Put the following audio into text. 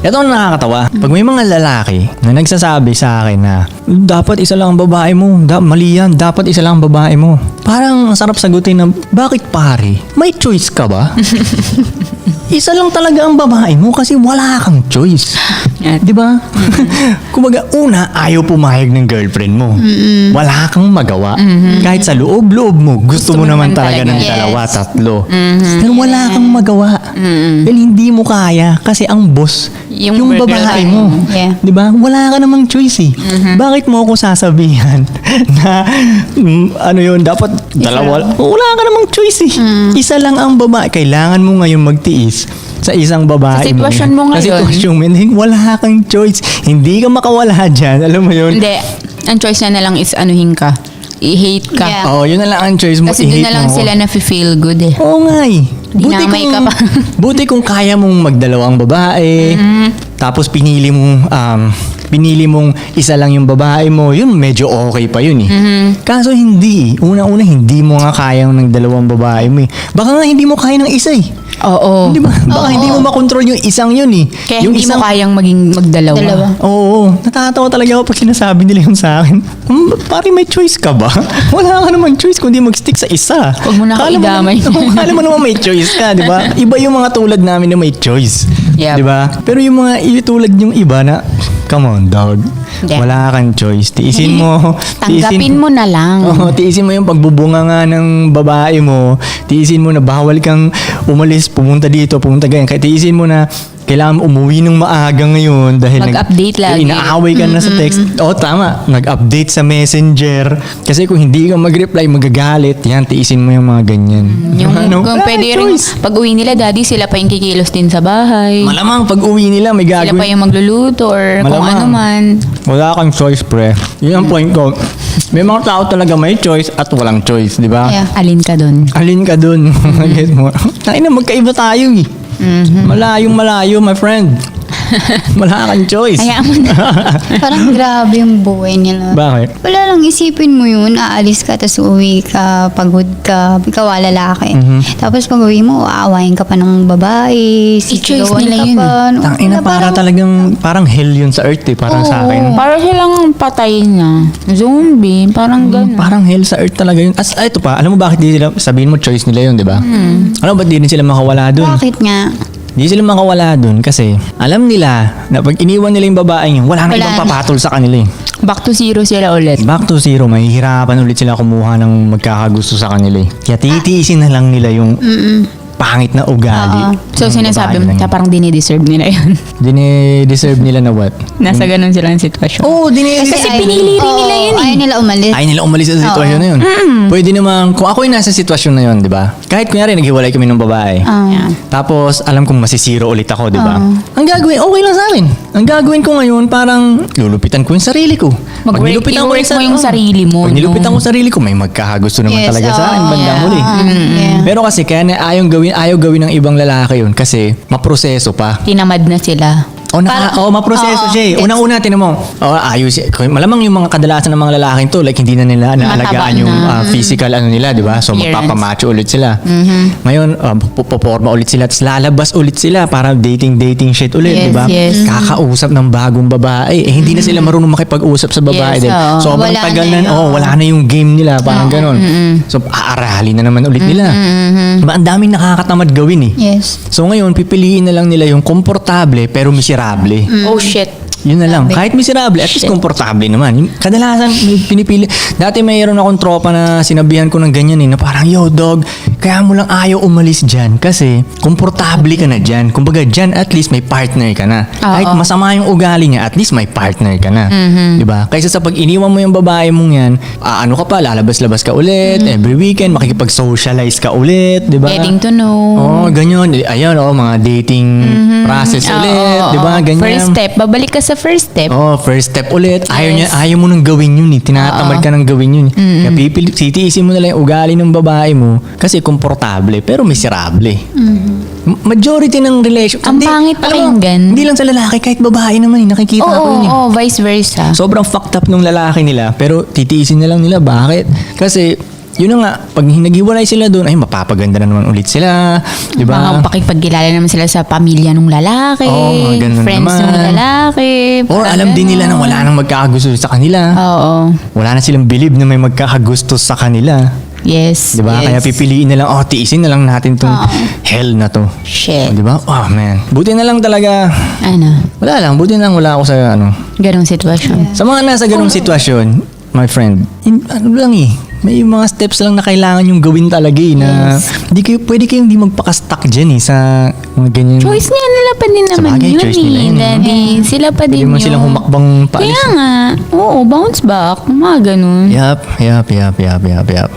Ito ang nakakatawa. Pag may mga lalaki na nagsasabi sa akin na dapat isa lang ang babae mo, mali yan, dapat isa lang ang babae mo. Parang ang sarap sagutin na, bakit pare? May choice ka ba? Isa lang talaga ang babae mo kasi wala kang choice. Di ba? Kumbaga, una, ayaw pumayag ng girlfriend mo. Wala kang magawa. Kahit sa loob-loob mo, gusto mo naman talaga ng dalawa, tatlo. Pero wala kang magawa. Dahil hindi mo kaya kasi ang boss, yung babae mo. Yeah. Di ba? Wala ka namang choice eh. Bakit mo ako sasabihan na ano yun, dapat dalawa? Wala ka namang choice eh. Isa lang ang babae. Kailangan mo ngayon magtiis sa isang babae. Sa sitwasyon mo ngayon. Sa sitwasyon mo, wala kang choice. Hindi ka makawala dyan. Alam mo yun? Hindi. Ang choice na lang is anuhin ka. I-hate ka. Yeah. Oo, yun na lang ang choice mo. Kasi doon I-hate na lang mo. sila na feel good eh. Oo nga eh. Dinamay ka pa. Buti kung kaya mong magdalawang babae, tapos pinili mong isa lang yung babae mo, yun medyo okay pa yun eh. Kaso hindi. Una-una, hindi mo nga kaya ng dalawang babae mo eh. Baka nga hindi mo kaya ng isa eh. Oo. Di ba? Baka hindi mo makontrol yung isang yun eh. Kaya yung hindi mo kayang magdalawa. Dalawa. Oo. Natatawa talaga ako pag sinasabi nila yung sa akin. Pare, may choice ka ba? Wala ka namang choice kundi mag-stick sa isa. Huwag mo na kaidamay. Kala mo naman may choice ka, di ba? Iba yung mga tulad namin na may choice. Yep. Di ba? Pero yung mga tulad yung iba na, come on, dog. Yeah. Wala kang choice. Tiisin mo. Tanggapin mo na lang. Oo, tiisin mo yung pagbubunga nga ng babae mo. Tiisin mo na bawal kang umalis, pumunta dito, pumunta ganyan. Kaya tiisin mo na kailangan umuwi ng maaga ngayon dahil Mag-update lagi. inaaway ka na sa text. Oo, tama. Mag-update sa messenger. Kasi kung hindi ka mag-reply, magagalit. Yan, tiisin mo yung mga ganyan. Yung, kung Wala pwede kang rin, choice. pag uwi nila, daddy, sila pa yung kikilos din sa bahay. Malamang pag uwi nila, may Sila pa gagawin. yung magluluto or kung Malamang. ano man. Wala kang choice, pre. Yun ang point ko. May mga tao talaga may choice at walang choice, di ba? Yeah. Alin ka dun? Alin ka dun? Get mo? Tayo na, magkaiba tayo eh. Malayong malayo, my friend. Wala kang choice. Hayaan mo na. Parang grabe yung buhay nila. Bakit? Wala lang, isipin mo yun, aalis ka, tapos uwi ka, pagod ka, ikaw lalaki. Tapos pag uwi mo, aawayin ka pa ng babae, I-choice sisigawan nila ka yun pa. Tangina, para talagang, parang hell yun sa earth eh, parang sa akin. Para silang patayin na. Zombie. Parang gano'n. Parang hell sa earth talaga yun. Ito pa, alam mo bakit di sila, sabihin mo choice nila yun, di ba? Alam mo ba't di rin sila makawala dun? Bakit nga? Di sila makawala dun kasi alam nila na pag iniwan nila yung babae yun, wala na Wala ibang na. papatol sa kanila eh. Back to zero sila ulit. Back to zero, mahihirapan ulit sila kumuha ng magkakagusto sa kanila eh. Kaya titiisin na lang nila yung pangit na ugali. So, ng sinasabi mo, babae na yun. parang dinideserve nila yun. Dine-deserve nila na what? Nasa ganun silang sitwasyon. Oo, Kasi pinili rin nila yun eh. Ayaw nila umalis. Ay nila umalis sa sitwasyon na yun. Pwede naman, kung ako yung nasa sitwasyon na yun, di ba? Kahit kunyari naghiwalay kami ng babae. Ah. Tapos, alam kong masisiro ulit ako, di ba? Ang gagawin, okay lang sa akin. Ang gagawin ko ngayon, parang lulupitan ko yung sarili ko. Pag nilupitan ko i-work mo yung sarili mo. Pag nilupitan no? ko yung sarili ko, may magkakagusto naman Yes, talaga sa akin, bandang huli. Yeah. Pero kasi, kaya na ayaw gawin ng ibang lalaki yun kasi maproseso pa. Tinamad na sila. Maproseso siya eh. Unang-una, tinan mo, ayos. Malamang yung mga kadalasan ng mga lalaking to, like hindi na nila naalagaan Mataba yung na. physical ano nila, di ba? So Clearance. magpapamacho ulit sila. Ngayon, poporma ulit sila, tapos lalabas ulit sila para dating shit ulit, Yes, di ba? yes. Kakausap ng bagong babae. Eh, hindi na sila marunong makipag-usap sa babae. Yes, dahil oo. sobrang Wala tagal na na, yun. wala na yung game nila, parang ganon. So, aaralin na naman ulit nila. Diba, ang daming nakakatamad gawin eh. Yes. So ngayon, pipiliin na lang nila yung komportable pero miserable. Oh shit. Yun na lang. Kahit miserable, at least komportable naman. Yung kadalasan, may pinipili. Dati mayroon akong tropa na sinabihan ko ng ganyan eh, na parang, yo dog, kaya mo lang ayaw umalis dyan kasi komportable ka na dyan. Kumbaga dyan, at least may partner ka na. Kahit masama yung ugali niya, at least may partner ka na. Diba? Kaysa sa pag iniwan mo yung babae mong yan, ano ka pa, lalabas-labas ka ulit, every weekend, makikipag-socialize ka ulit, diba? Getting to know. Ganyan. Ayun, mga dating process ulit, diba? Ganyan. First step. Babalik ka sa first step. First step ulit. Ayaw mo nang gawin yun eh. Tinatamad ka nang gawin yun. Kaya titiisin mo na lang yung ugali ng babae mo kasi komportable pero miserable. Majority ng relation. Ang Hindi, pangit alam mo, pakinggan. Hindi lang sa lalaki, kahit babae naman eh. Nakikita ko yun eh. Oo, vice versa. Sobrang fucked up nung lalaki nila pero titiisin na lang nila. Bakit? Kasi yun na nga, pag naghiwalay sila doon, ay mapapaganda na naman ulit sila. Di ba? Baka pakipagkilala naman sila sa pamilya ng lalaki. Oo, mga ganun friends naman. ng lalaki. Or parang alam din nila na ganon. wala nang magkakagusto sa kanila. Oo. Wala na silang believe na may magkakagusto sa kanila. Yes. Di ba? yes. Kaya pipiliin na lang, tiisin na lang natin tong hell na to. Shit. Di ba? Oh man. Buti na lang talaga. Ano? Wala lang. Buti na lang wala ako sa ano. Ganong sitwasyon. Sa mga nasa ganong sitwasyon, my friend, ano lang may mga steps lang na kailangan yung gawin talaga na Yes. pwede kayong di magpaka-stuck dyan sa mga ganyan. Choice nila pa din naman Sabagay, yun choice nila yun, Daddy. Sila pa Pwede din mo yun. silang humakbang paalis. Kaya nga. Oo, bounce back. Mga ganun. Yup.